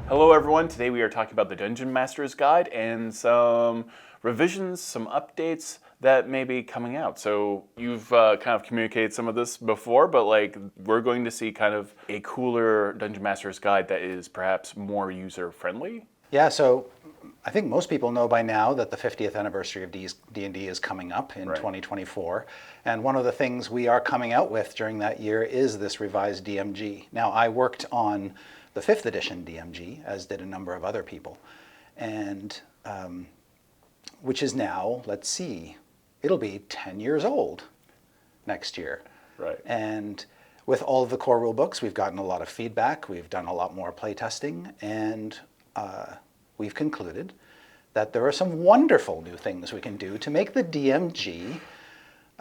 Hello everyone, today we are talking about the Dungeon Master's Guide and some revisions, some updates that may be coming out. So you've kind of communicated some of this before, but like we're going to see kind of a cooler Dungeon Master's Guide that is perhaps more user-friendly. Yeah, so I think most people know by now that the 50th anniversary of D&D is coming up in 2024. And one of the things we are coming out with during that year is this revised DMG. Now, I worked on the 5th edition DMG, as did a number of other people, and which is now, let's see, it'll be 10 years old next year. Right. And with all of the core rule books, we've gotten a lot of feedback, we've done a lot more playtesting, and we've concluded that there are some wonderful new things we can do to make the DMG,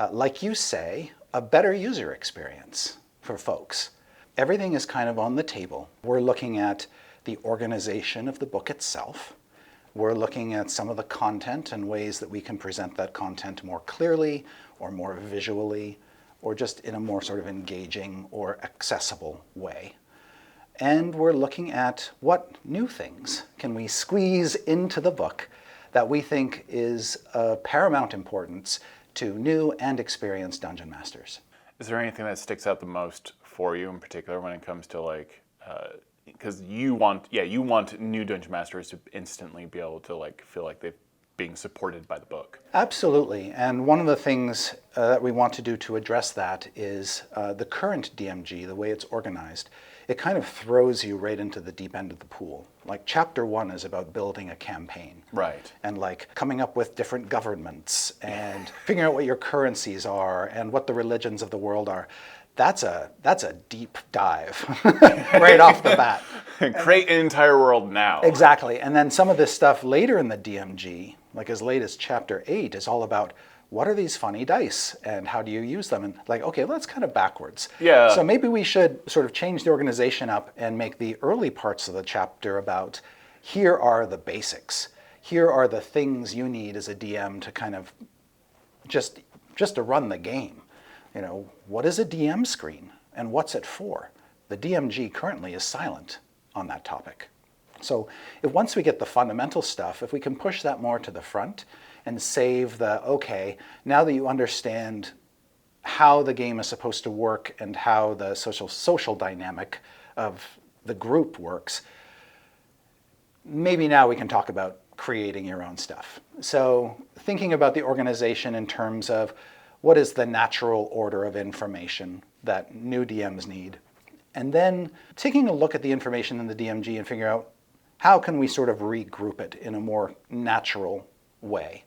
like you say, a better user experience for folks. Everything is kind of on the table. We're looking at the organization of the book itself. We're looking at some of the content and ways that we can present that content more clearly or more visually or just in a more sort of engaging or accessible way. And we're looking at what new things can we squeeze into the book that we think is of paramount importance to new and experienced dungeon masters. Is there anything that sticks out the most for you in particular when it comes to like, because you want new dungeon masters to instantly be able to like feel like they're being supported by the book? Absolutely, and one of the things that we want to do to address that is the current DMG, the way it's organized. It kind of throws you right into the deep end of the pool. Like chapter 1 is about building a campaign. Right. And like coming up with different governments and figuring out what your currencies are and what the religions of the world are. That's a deep dive right off the bat. Create an entire world now. Exactly. And then some of this stuff later in the DMG, like as late as chapter 8, is all about what are these funny dice and how do you use them? And like, okay, well, that's kind of backwards. Yeah. So maybe we should sort of change the organization up and make the early parts of the chapter about here are the basics. Here are the things you need as a DM to kind of just to run the game. You know, what is a DM screen and what's it for? The DMG currently is silent on that topic. So once we get the fundamental stuff, if we can push that more to the front and save the, okay, now that you understand how the game is supposed to work and how the social dynamic of the group works, maybe now we can talk about creating your own stuff. So thinking about the organization in terms of what is the natural order of information that new DMs need, and then taking a look at the information in the DMG and figure out how can we sort of regroup it in a more natural way.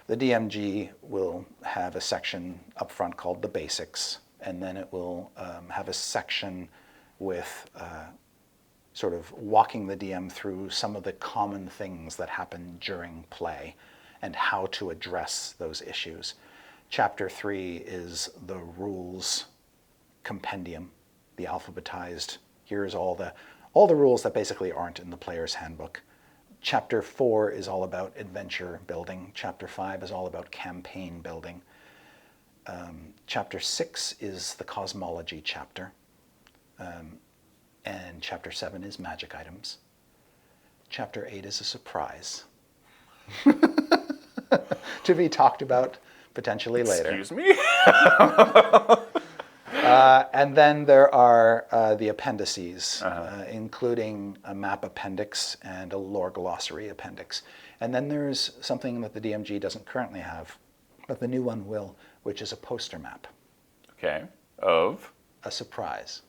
The DMG will have a section up front called the basics, and then it will have a section with sort of walking the DM through some of the common things that happen during play and how to address those issues. Chapter 3 is the rules compendium, the alphabetized, here's all the rules that basically aren't in the player's handbook. Chapter 4 is all about adventure building. Chapter 5 is all about campaign building. Chapter 6 is the cosmology chapter. And chapter 7 is magic items. Chapter 8 is a surprise to be talked about potentially later. Excuse me? And then there are the appendices, including a map appendix and a lore glossary appendix. And then there's something that the DMG doesn't currently have, but the new one will, which is a poster map. Okay. Of? A surprise.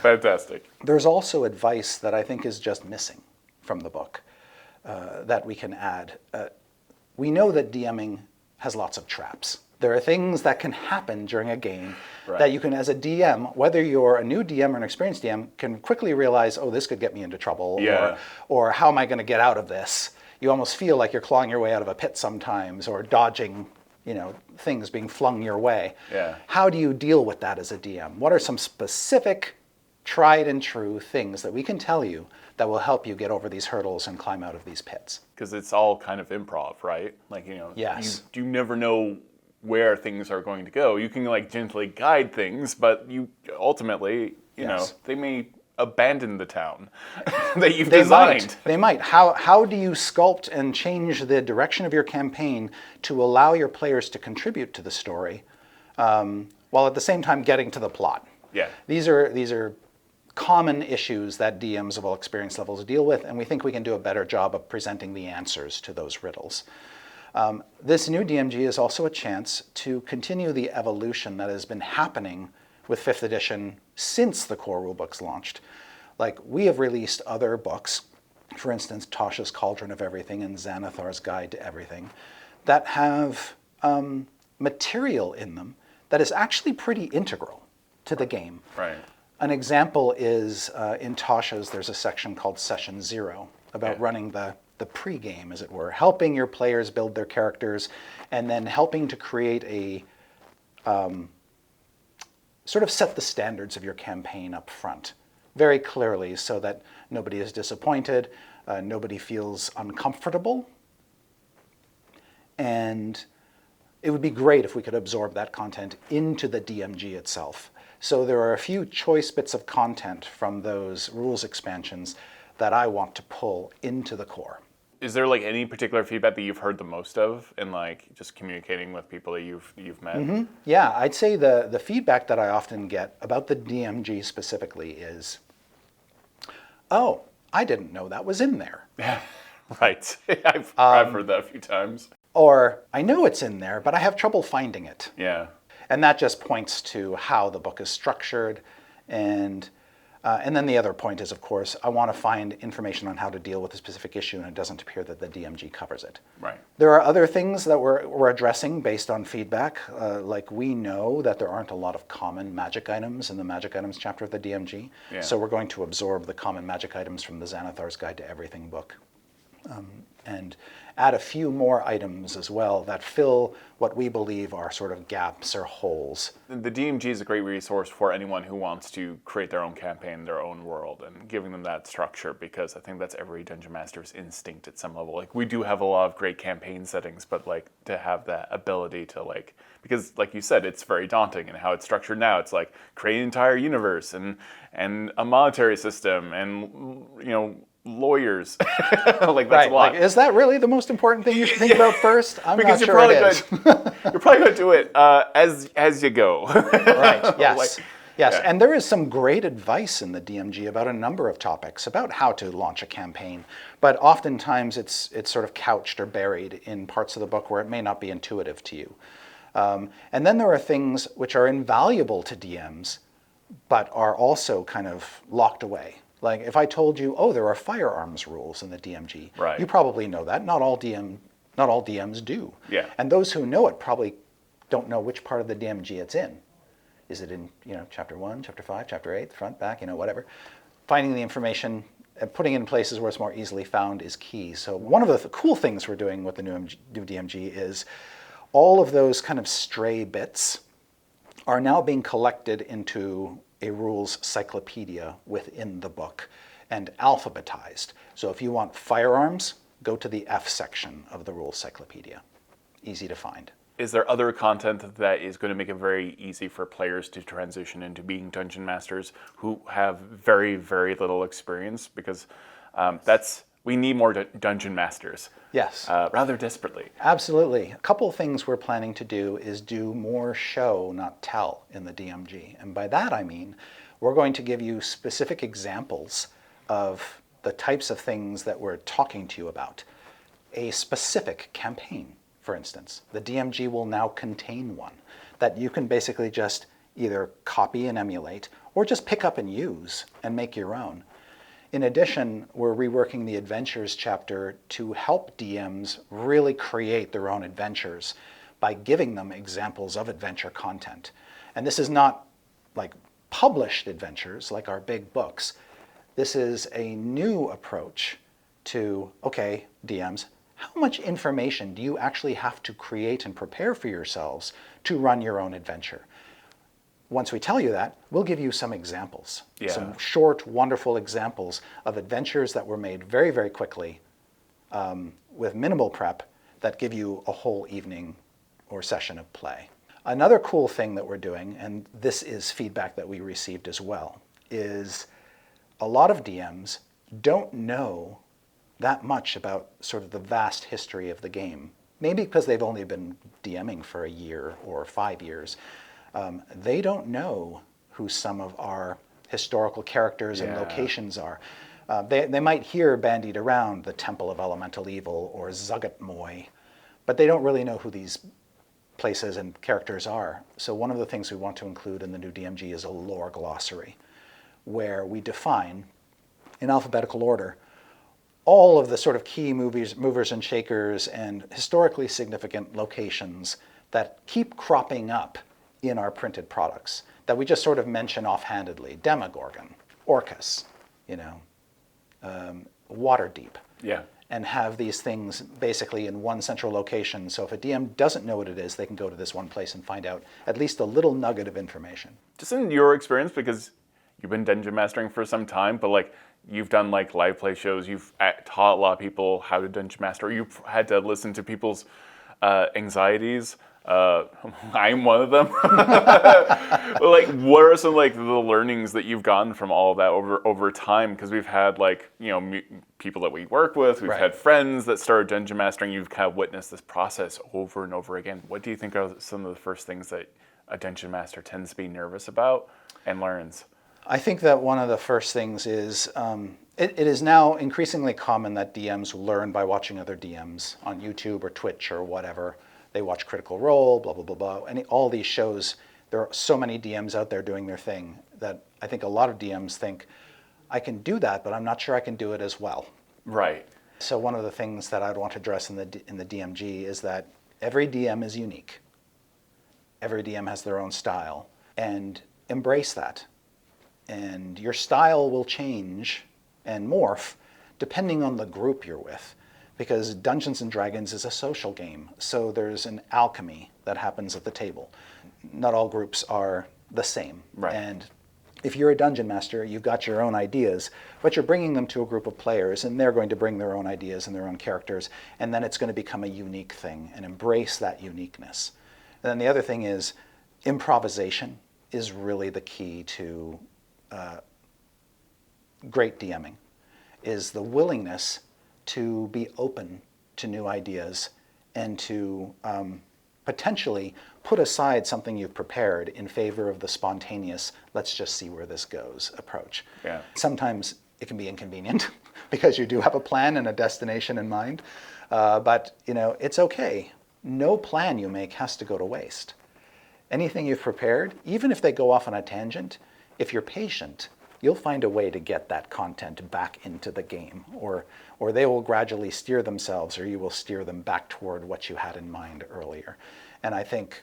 Fantastic. There's also advice that I think is just missing from the book that we can add. We know that DMing has lots of traps. There are things that can happen during a game that you can, as a DM, whether you're a new DM or an experienced DM, can quickly realize, oh, this could get me into trouble, or how am I going to get out of this? You almost feel like you're clawing your way out of a pit sometimes, or dodging, things being flung your way. Yeah. How do you deal with that as a DM? What are some specific, tried and true things that we can tell you that will help you get over these hurdles and climb out of these pits? Because it's all kind of improv, right? Like, Yes. you never know where things are going to go. You can like gently guide things, but you ultimately, you know, they may abandon the town that you've They designed. might. They might. How do you sculpt and change the direction of your campaign to allow your players to contribute to the story, while at the same time getting to the plot? Yeah. These are common issues that DMs of all experience levels deal with, and we think we can do a better job of presenting the answers to those riddles. This new DMG is also a chance to continue the evolution that has been happening with 5th edition since the core rulebook's launched. Like, we have released other books, for instance, Tasha's Cauldron of Everything and Xanathar's Guide to Everything, that have material in them that is actually pretty integral to the game. Right. An example is in Tasha's, there's a section called Session 0 about running the pre-game, as it were, helping your players build their characters and then helping to create a sort of set the standards of your campaign up front very clearly so that nobody is disappointed, nobody feels uncomfortable. And it would be great if we could absorb that content into the DMG itself. So there are a few choice bits of content from those rules expansions that I want to pull into the core. Is there like any particular feedback that you've heard the most of in like just communicating with people that you've met? Mm-hmm. Yeah, I'd say the feedback that I often get about the DMG specifically is, oh, I didn't know that was in there. Right. I've heard that a few times. Or, I know it's in there, but I have trouble finding it. Yeah. And that just points to how the book is structured. And then the other point is, of course, I want to find information on how to deal with a specific issue, and it doesn't appear that the DMG covers it. Right. There are other things that we're addressing based on feedback. Like, we know that there aren't a lot of common magic items in the magic items chapter of the DMG. Yeah. So we're going to absorb the common magic items from the Xanathar's Guide to Everything book. And add a few more items as well that fill what we believe are sort of gaps or holes. The DMG is a great resource for anyone who wants to create their own campaign, their own world, and giving them that structure, because I think that's every Dungeon Master's instinct at some level. Like, we do have a lot of great campaign settings, but like to have that ability to like, because like you said, it's very daunting in how it's structured now. It's like create an entire universe and a monetary system and, you know, lawyers. Like, that's a lot. Like, is that really the most important thing you should think about first? I'm because not sure it is. You're probably going to do it as you go. Right, yes. Like, yes, yeah. and there is some great advice in the DMG about a number of topics, about how to launch a campaign, but oftentimes it's sort of couched or buried in parts of the book where it may not be intuitive to you. And then there are things which are invaluable to DMs, but are also kind of locked away. Like, if I told you, oh, there are firearms rules in the DMG, right. You probably know that. Not all DMs do. Yeah. And those who know it probably don't know which part of the DMG it's in. Is it in, chapter 1, chapter 5, chapter 8, front, back, whatever. Finding the information and putting it in places where it's more easily found is key. So one of the cool things we're doing with the new DMG is all of those kind of stray bits are now being collected into a rules cyclopedia within the book and alphabetized. So if you want firearms, go to the F section of the rules cyclopedia. Easy to find. Is there other content that is going to make it very easy for players to transition into being dungeon masters who have very, very little experience? Because we need more dungeon masters. Yes. Rather desperately. Absolutely. A couple of things we're planning to do is do more show, not tell, in the DMG. And by that I mean, we're going to give you specific examples of the types of things that we're talking to you about. A specific campaign, for instance. The DMG will now contain one that you can basically just either copy and emulate or just pick up and use and make your own. In addition, we're reworking the Adventures chapter to help DMs really create their own adventures by giving them examples of adventure content. And this is not like published adventures like our big books. This is a new approach to, okay, DMs, how much information do you actually have to create and prepare for yourselves to run your own adventure? Once we tell you that, we'll give you some examples, some short, wonderful examples of adventures that were made very, very quickly with minimal prep that give you a whole evening or session of play. Another cool thing that we're doing, and this is feedback that we received as well, is a lot of DMs don't know that much about sort of the vast history of the game. Maybe because they've only been DMing for a year or 5 years. They don't know who some of our historical characters and locations are. They might hear bandied around the Temple of Elemental Evil or Zuggotmoy, but they don't really know who these places and characters are. So one of the things we want to include in the new DMG is a lore glossary, where we define, in alphabetical order, all of the sort of key movers and shakers and historically significant locations that keep cropping up in our printed products that we just sort of mention offhandedly. Demogorgon, Orcus, Waterdeep. Yeah. And have these things basically in one central location. So if a DM doesn't know what it is, they can go to this one place and find out at least a little nugget of information. Just in your experience, because you've been dungeon mastering for some time, but like you've done like live play shows, you've taught a lot of people how to dungeon master, you've had to listen to people's anxieties. I'm one of them. Like, what are some like the learnings that you've gotten from all of that over time? Because we've had like people that we work with, we've had friends that started dungeon mastering. You've kind of witnessed this process over and over again. What do you think are some of the first things that a dungeon master tends to be nervous about and learns? I think that one of the first things is it is now increasingly common that DMs learn by watching other DMs on YouTube or Twitch or whatever. They watch Critical Role, blah, blah, blah, blah. And all these shows, there are so many DMs out there doing their thing that I think a lot of DMs think, I can do that, but I'm not sure I can do it as well. Right. So one of the things that I'd want to address in the DMG is that every DM is unique. Every DM has their own style, and embrace that. And your style will change and morph depending on the group you're with. Because Dungeons & Dragons is a social game, so there's an alchemy that happens at the table. Not all groups are the same. Right. And if you're a dungeon master, you've got your own ideas, but you're bringing them to a group of players, and they're going to bring their own ideas and their own characters, and then it's going to become a unique thing, and embrace that uniqueness. And then the other thing is, improvisation is really the key to great DMing, is the willingness to be open to new ideas and to potentially put aside something you've prepared in favor of the spontaneous, let's just see where this goes approach. Yeah. Sometimes it can be inconvenient because you do have a plan and a destination in mind, but it's okay. No plan you make has to go to waste. Anything you've prepared, even if they go off on a tangent, if you're patient, you'll find a way to get that content back into the game, or they will gradually steer themselves, or you will steer them back toward what you had in mind earlier. And I think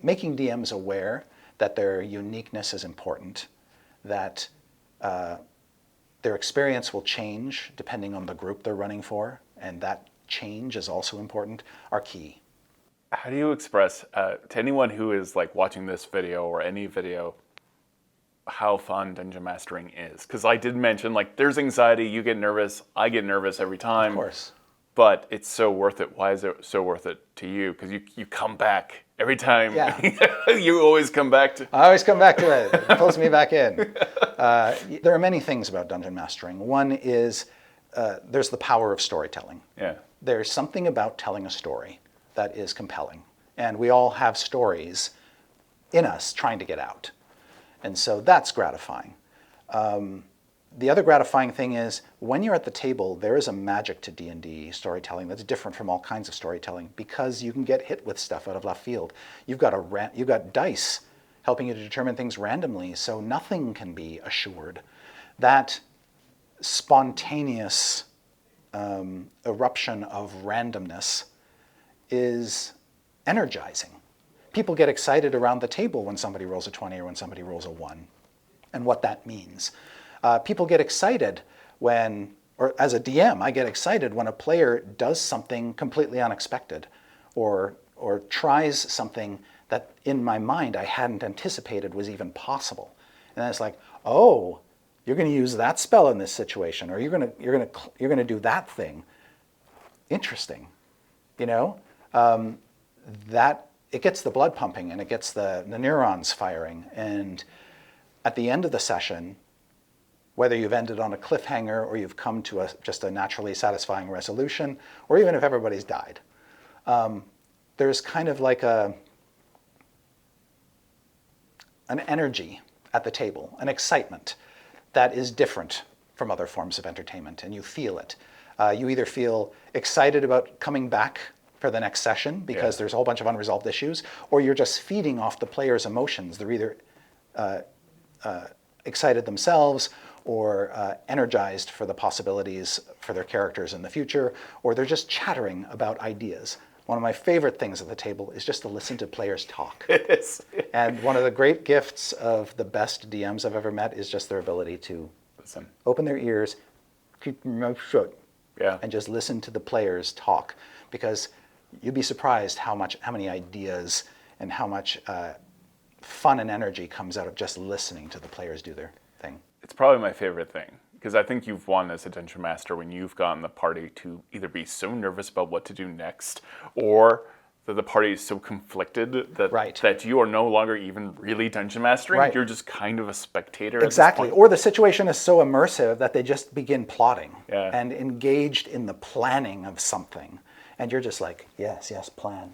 making DMs aware that their uniqueness is important, that their experience will change depending on the group they're running for, and that change is also important, are key. How do you express to anyone who is like watching this video or any video how fun dungeon mastering is? Because I did mention, like, there's anxiety, you get nervous, I get nervous every time. Of course. But it's so worth it. Why is it so worth it to you? Because you come back every time. Yeah. You always come back to... I always come back to it. It pulls me back in. There are many things about dungeon mastering. One is there's the power of storytelling. Yeah. There's something about telling a story that is compelling. And we all have stories in us trying to get out. And so that's gratifying. The other gratifying thing is when you're at the table, there is a magic to D&D storytelling that's different from all kinds of storytelling because you can get hit with stuff out of left field. You've got dice helping you to determine things randomly, so nothing can be assured. That spontaneous eruption of randomness is energizing. People get excited around the table when somebody rolls a 20 or when somebody rolls a 1, and what that means. People get excited when, or as a DM, I get excited when a player does something completely unexpected or tries something that in my mind I hadn't anticipated was even possible. And then it's like, oh, you're going to use that spell in this situation, or you're going to do that thing. Interesting, that it gets the blood pumping and it gets the neurons firing. And at the end of the session, whether you've ended on a cliffhanger or you've come to just a naturally satisfying resolution, or even if everybody's died. There's kind of like an energy at the table, an excitement that is different from other forms of entertainment, and you feel it. You either feel excited about coming back for the next session because there's a whole bunch of unresolved issues, or you're just feeding off the player's emotions. They're either excited themselves or energized for the possibilities for their characters in the future, or they're just chattering about ideas. One of my favorite things at the table is just to listen to players talk. It is. And one of the great gifts of the best DMs I've ever met is just their ability to Listen. open their ears, keep their mouth shut, Yeah. and just listen to the players talk. Because you'd be surprised how many ideas and how much fun and energy comes out of just listening to the players do their thing. It's probably my favorite thing, because I think you've won as a Dungeon Master when you've gotten the party to either be so nervous about what to do next, or that the party is so conflicted that you are no longer even really Dungeon Mastering. Right. You're just kind of a spectator Exactly. at this point. Or the situation is so immersive that they just begin plotting Yeah. and engaged in the planning of something. And you're just like, yes, plan.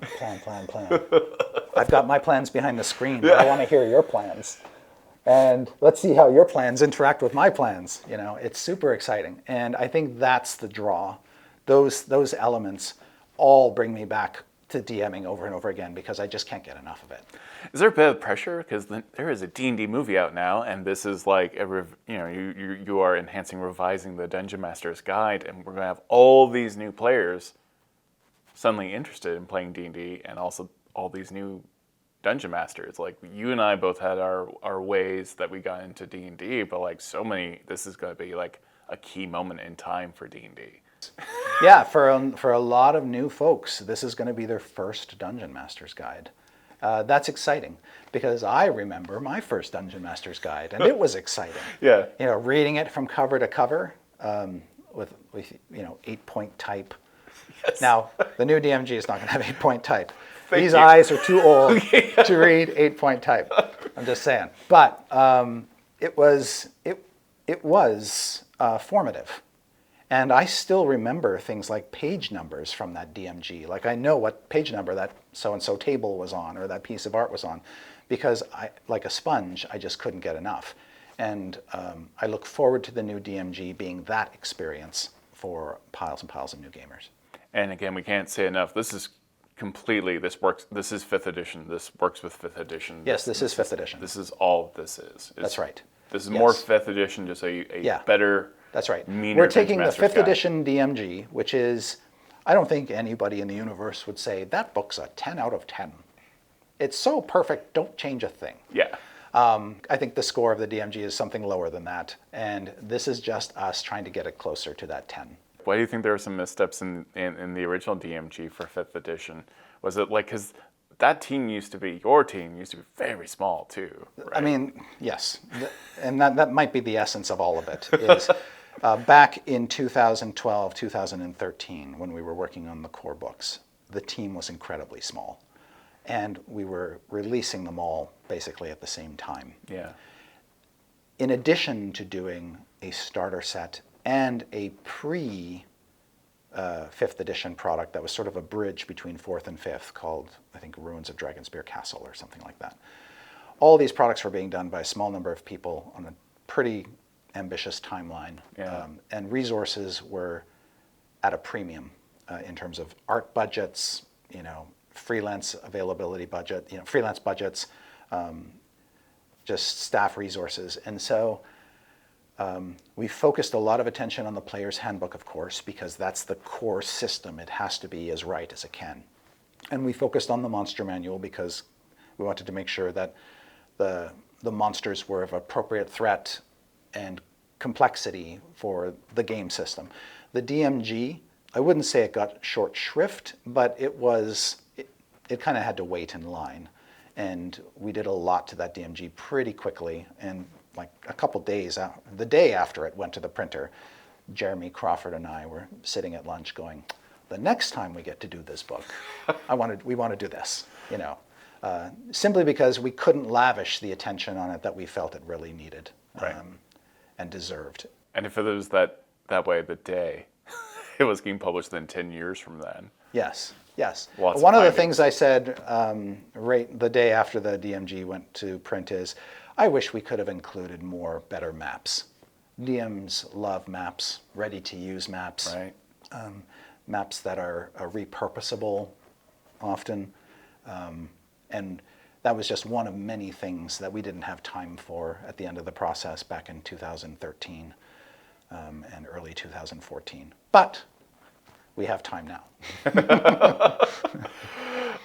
I've got my plans behind the screen, but I want to hear your plans. And let's see how your plans interact with my plans. You know, it's super exciting. And I think that's the draw. Those elements all bring me back to DMing over and over again because I just can't get enough of it. Is there a bit of pressure? Because there is a D&D movie out now, and this is like you are enhancing, revising the Dungeon Master's Guide, and we're going to have all these new players suddenly interested in playing D&D, and also all these new Dungeon Masters. Like, you and I both had our ways that we got into D&D, but like this is going to be like a key moment in time for D&D. Yeah, for a lot of new folks, this is going to be their first Dungeon Master's Guide. That's exciting because I remember my first Dungeon Master's Guide, and it was exciting. Yeah. You know, reading it from cover to cover with 8-point type. Yes. Now, the new DMG is not going to have 8-point type. Thank These you. eyes are too old to read 8-point type. I'm just saying. But it was formative. And I still remember things like page numbers from that DMG. Like, I know what page number that so-and-so table was on or that piece of art was on because like a sponge, I just couldn't get enough. And I look forward to the new DMG being that experience for piles and piles of new gamers. And again, we can't say enough. This is 5th edition. This works with 5th edition. Yes, this is 5th edition. This is all this is. That's right. This is more 5th edition, just a better, that's right. meaner We're taking the Dungeon 5th Master's Guide. edition DMG, which is, I don't think anybody in the universe would say, that book's a 10 out of 10. It's so perfect, don't change a thing. Yeah. I think the score of the DMG is something lower than that, and this is just us trying to get it closer to that 10. Why do you think there were some missteps in the original DMG for 5th edition? Was it like, because your team used to be very small too, right? I mean, yes, and that might be the essence of all of it, is back in 2012, 2013, when we were working on the core books, the team was incredibly small, and we were releasing them all basically at the same time. Yeah. In addition to doing a starter set and a pre-5th edition product that was sort of a bridge between 4th and 5th called, I think, Ruins of Dragonspear Castle or something like that. All these products were being done by a small number of people on a pretty ambitious timeline. Yeah. And resources were at a premium in terms of art budgets, freelance availability budget, freelance budgets, just staff resources. And so we focused a lot of attention on the player's handbook, of course, because that's the core system. It has to be as right as it can. And we focused on the monster manual because we wanted to make sure that the monsters were of appropriate threat and complexity for the game system. The DMG, I wouldn't say it got short shrift, but it kind of had to wait in line. And we did a lot to that DMG pretty quickly. And like a couple days, the day after it went to the printer, Jeremy Crawford and I were sitting at lunch going, the next time we get to do this book, we want to do this, simply because we couldn't lavish the attention on it that we felt it really needed. Right. and deserved. And if it was that way the day it was getting published, then 10 years from then. Yes, yes. Lots of One of the findings. things I said right the day after the DMG went to print is, I wish we could have included more better maps. DMs love maps, ready-to-use maps, Right. Maps that are repurposable often. And that was just one of many things that we didn't have time for at the end of the process back in 2013 and early 2014. But we have time now.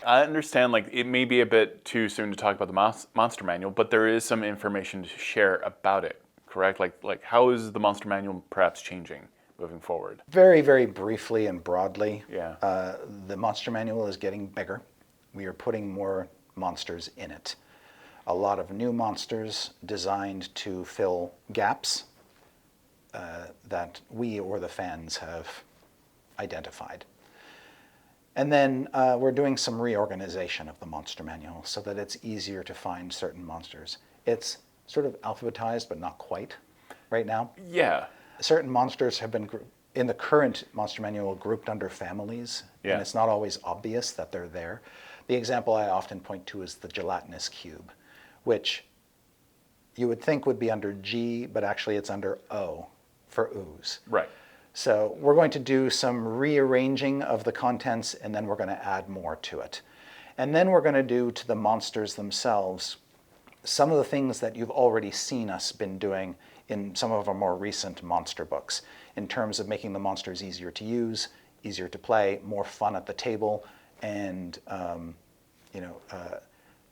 I understand, like, it may be a bit too soon to talk about the monster manual, but there is some information to share about it, correct? Like how is the monster manual perhaps changing moving forward? Very, very briefly and broadly, Yeah. The monster manual is getting bigger. We are putting more monsters in it. A lot of new monsters designed to fill gaps that we or the fans have identified. And then we're doing some reorganization of the monster manual so that it's easier to find certain monsters. It's sort of alphabetized, but not quite right now. Yeah. Certain monsters have been, in the current monster manual, grouped under families, Yeah. and it's not always obvious that they're there. The example I often point to is the gelatinous cube, which you would think would be under G, but actually it's under O for ooze. Right. So we're going to do some rearranging of the contents, and then we're going to add more to it. And then we're going to do to the monsters themselves some of the things that you've already seen us been doing in some of our more recent monster books, in terms of making the monsters easier to use, easier to play, more fun at the table, and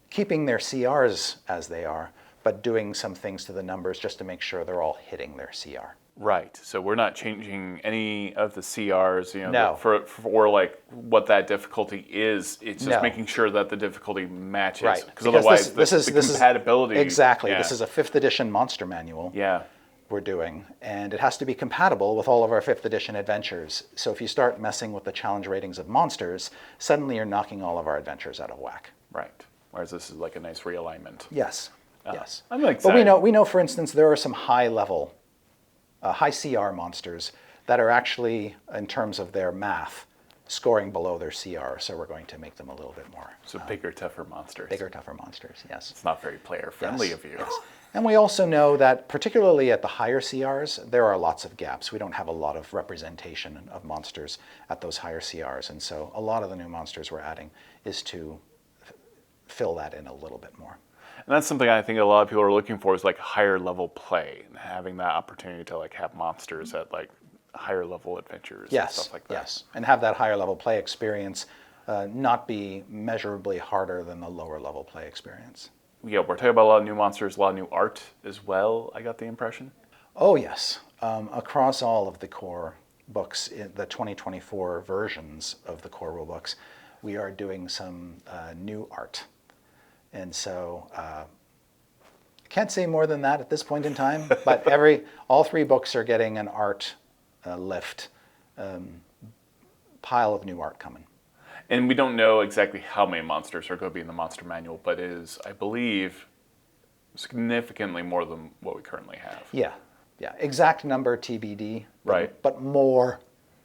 keeping their CRs as they are, but doing some things to the numbers just to make sure they're all hitting their CR. Right. So we're not changing any of the CRs, No. for like what that difficulty is. It's just No. making sure that the difficulty matches. Right. Because otherwise, this the is compatibility. Exactly. Yeah. This is a 5th edition monster manual. Yeah. We're doing, and it has to be compatible with all of our 5th edition adventures. So if you start messing with the challenge ratings of monsters, suddenly you're knocking all of our adventures out of whack. Right. Whereas this is like a nice realignment. Yes, yes. I'm excited. But we know, for instance, there are some high CR monsters that are actually, in terms of their math, scoring below their CR. So we're going to make them a little bit more So bigger, tougher monsters. bigger, tougher monsters. Yes. It's not very player friendly Yes, of you. yes. And we also know that particularly at the higher CRs, there are lots of gaps. We don't have a lot of representation of monsters at those higher CRs. And so a lot of the new monsters we're adding is to fill that in a little bit more. And that's something I think a lot of people are looking for, is like higher level play and having that opportunity to like have monsters at like higher level adventures and stuff like that. Yes, and have that higher level play experience not be measurably harder than the lower level play experience. Yeah, we're talking about a lot of new monsters, a lot of new art as well, I got the impression. Oh yes, across all of the core books, the 2024 versions of the core rulebooks, we are doing some new art. And so I can't say more than that at this point in time, but all 3 books are getting an art lift, pile of new art coming. And we don't know exactly how many monsters are going to be in the monster manual, but it is, I believe, significantly more than what we currently have. Yeah. Exact number TBD. Right. But more.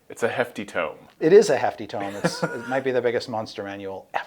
It's a hefty tome. It is a hefty tome. It might be the biggest monster manual ever.